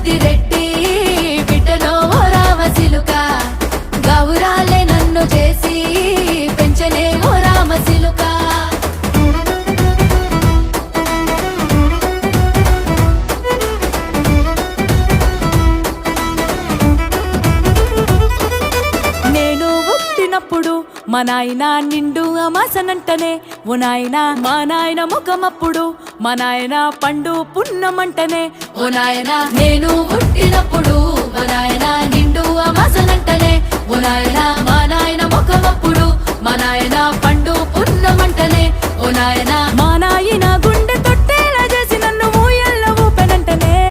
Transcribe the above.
పెద్దిరెడ్డి బిడ్డలో ఓ రామసిలుక గౌరాలే నన్ను చేసి పెంచనే ఓ రామసిలుక నేను పుట్టినప్పుడు మా నాయన నిండు అమాసనంటనే ఓ నాయన మా నాయన ముఖమప్పుడు మా నాయన పండు పున్నమంటనే ఓ నాయన నేను పుట్టినప్పుడు మా నాయన నిండు అమాసనంటనే ఓ నాయన మా నాయన ముఖమప్పుడు మా నాయన పండు పున్నమంటనే ఓ నాయన మా నాయన గుండె